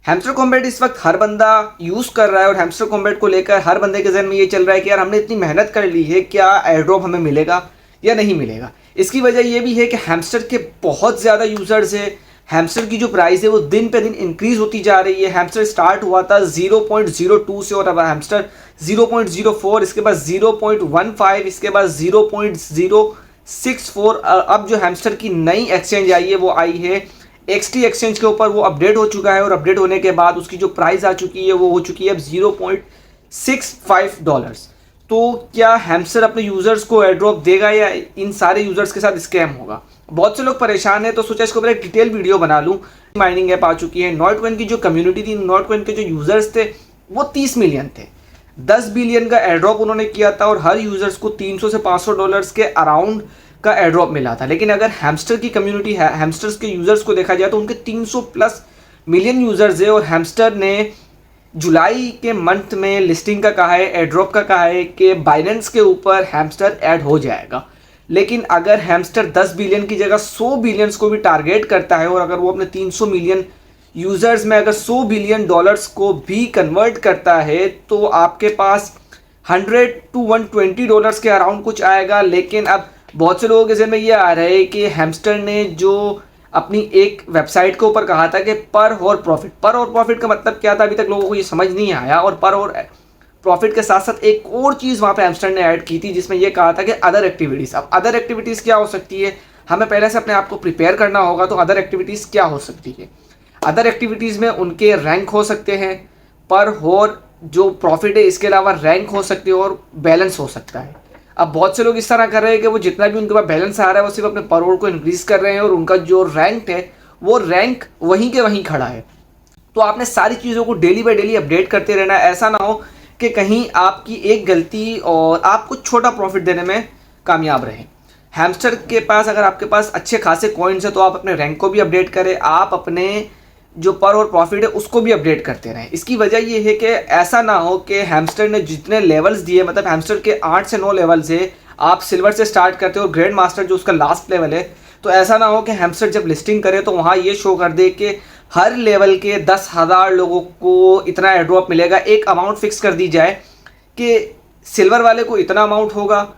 Hamster combat इस वक्त हर बंदा यूज़ कर रहा है और हैमस्टर कॉम्बैट को लेकर हर बंदे के जहन में ये चल रहा है कि यार हमने इतनी मेहनत कर ली है, क्या एयर ड्रॉप हमें मिलेगा या नहीं मिलेगा। इसकी वजह ये भी है कि हैमस्टर के बहुत ज़्यादा यूज़र्स है। हैमस्टर की जो प्राइस है वो दिन पे दिन इंक्रीज़ होती जा रही है। हैमस्टर स्टार्ट हुआ था 0.02 से और अब हैमस्टर 0.04, इसके बाद 0.15, इसके बाद 0.064। अब जो हैमस्टर की नई एक्सचेंज आई है वो आई है XT एक्सचेंज के ऊपर। वो अपडेट हो चुका है और अपडेट होने के बाद उसकी जो प्राइस आ चुकी है वो हो चुकी है अब $0.65। तो क्या हैमस्टर अपने यूज़र्स को एयर ड्रॉप देगा या इन सारे यूज़र्स के साथ स्कैम होगा? बहुत से लोग परेशान हैं, तो सोचा इसके ऊपर एक डिटेल वीडियो बना लूँ। माइनिंग ऐप आ चुकी है। नॉट की जो कम्युनिटी थी, नॉट के जो यूज़र्स थे वो 30 मिलियन थे। 10 बिलियन का एयर ड्रॉप उन्होंने किया था और हर यूज़र्स को $300 से $500 के अराउंड का एयर ड्रॉप मिला था। लेकिन अगर हैमस्टर की कम्युनिटी है, हैमस्टर्स के यूज़र्स को देखा जाए तो उनके 300 प्लस मिलियन यूज़र्स है और हैमस्टर ने जुलाई के मंथ में लिस्टिंग का कहा है, एयर ड्रॉप का कहा है कि बाइनेंस के ऊपर हैमस्टर ऐड हो जाएगा। लेकिन अगर हैमस्टर 10 बिलियन की जगह 100 बिलियंस को भी टारगेट करता है और अगर वो अपने 300 मिलियन यूज़र्स में अगर $100 बिलियन को भी कन्वर्ट करता है तो आपके पास $100 to $120 के अराउंड कुछ आएगा। लेकिन अब बहुत से लोगों के ज़हन में ये आ रहा है कि हैमस्टर ने जो अपनी एक वेबसाइट के ऊपर कहा था कि पर और प्रॉफिट का मतलब क्या था, अभी तक लोगों को ये समझ नहीं आया। और पर और प्रॉफिट के साथ साथ एक और चीज़ वहाँ पे हैमस्टर ने ऐड की थी जिसमें ये कहा था कि अदर एक्टिविटीज़। अब अदर एक्टिविटीज़ क्या हो सकती है, हमें पहले से अपने आप को प्रिपेयर करना होगा। तो अदर एक्टिविटीज़ क्या हो सकती है? अदर एक्टिविटीज़ में उनके रैंक हो सकते हैं, पर और जो प्रॉफिट है इसके अलावा रैंक हो सकती है और बैलेंस हो सकता है। अब बहुत से लोग इस तरह कर रहे हैं कि वो जितना भी उनके पास बैलेंस आ रहा है वो सिर्फ अपने परोड़ को इंक्रीज़ कर रहे हैं और उनका जो रैंक है वो रैंक वहीं के वहीं खड़ा है। तो आपने सारी चीज़ों को डेली बाय डेली अपडेट करते रहना है। ऐसा ना हो कि कहीं आपकी एक गलती और आपको छोटा प्रॉफिट देने में कामयाब रहे। हैमस्टर के पास अगर आपके पास अच्छे खासे कॉइन्स है तो आप अपने रैंक को भी अपडेट करें, आप अपने जो पर और प्रॉफिट है उसको भी अपडेट करते रहें। इसकी वजह ये है कि ऐसा ना हो कि हैमस्टर ने जितने लेवल्स दिए, मतलब हैमस्टर के 8 से 9 लेवल्स है, आप सिल्वर से स्टार्ट करते हो, ग्रैंड मास्टर जो उसका लास्ट लेवल है, तो ऐसा ना हो कि हैमस्टर जब लिस्टिंग करे तो वहाँ ये शो कर दे कि हर लेवल के 10,000 लोगों को इतना एयर ड्रॉप मिलेगा। एक अमाउंट फिक्स कर दी जाए कि सिल्वर वाले को इतना अमाउंट होगा,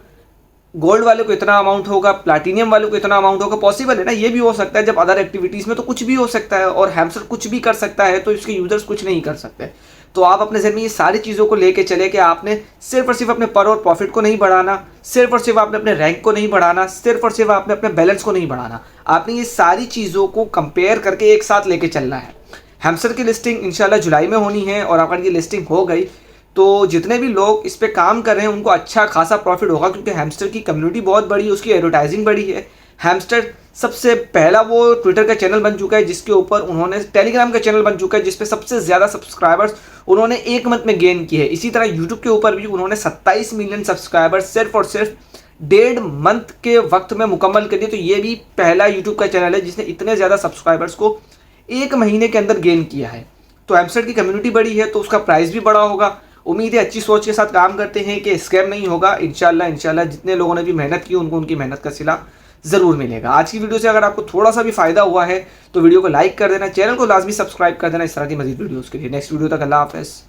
गोल्ड वाले को इतना अमाउंट होगा, प्लैटिनियम वाले को इतना अमाउंट होगा। पॉसिबल है ना, ये भी हो सकता है। जब अदर एक्टिविटीज़ में तो कुछ भी हो सकता है और हैमस्टर कुछ भी कर सकता है तो इसके यूज़र्स कुछ नहीं कर सकते। तो आप अपने ज़हन में ये सारी चीज़ों को लेके चले कि आपने सिर्फ और सिर्फ अपने पर और प्रॉफिट को नहीं बढ़ाना, सिर्फ और सिर्फ आपने अपने रैंक को नहीं बढ़ाना, सिर्फ और सिर्फ आपने अपने बैलेंस को नहीं बढ़ाना। आपने ये सारी चीज़ों को कंपेयर करके एक साथ लेके चलना है। हैमस्टर की लिस्टिंग इंशाल्लाह जुलाई में होनी है और अगर ये लिस्टिंग हो गई तो जितने भी लोग इस पे काम कर रहे हैं उनको अच्छा खासा प्रॉफिट होगा, क्योंकि हैमस्टर की कम्युनिटी बहुत बड़ी है, उसकी एडवर्टाइजिंग बड़ी है। हैमस्टर सबसे पहला वो ट्विटर का चैनल बन चुका है जिसके ऊपर उन्होंने, टेलीग्राम का चैनल बन चुका है जिसपे सबसे ज़्यादा सब्सक्राइबर्स उन्होंने एक मंथ में गेन किए है। इसी तरह यूट्यूब के ऊपर भी उन्होंने 27 मिलियन सब्सक्राइबर्स सिर्फ और सिर्फ 1.5 मंथ के वक्त में मुकम्मल कर दिए। तो ये भी पहला यूट्यूब का चैनल है जिसने इतने ज़्यादा सब्सक्राइबर्स को एक महीने के अंदर गेन किया है। तो हैमस्टर की कम्युनिटी बड़ी है तो उसका प्राइस भी बड़ा होगा। उम्मीद है अच्छी सोच के साथ काम करते हैं कि स्कैम नहीं होगा। इंशाल्लाह जितने लोगों ने भी मेहनत की उनको उनकी मेहनत का सिला ज़रूर मिलेगा। आज की वीडियो से अगर आपको थोड़ा सा भी फ़ायदा हुआ है तो वीडियो को लाइक कर देना, चैनल को लाजमी सब्सक्राइब कर देना इस तरह की मज़ीद वीडियोज़ के लिए। नेक्स्ट वीडियो तक अल्लाह हाफ़िज़।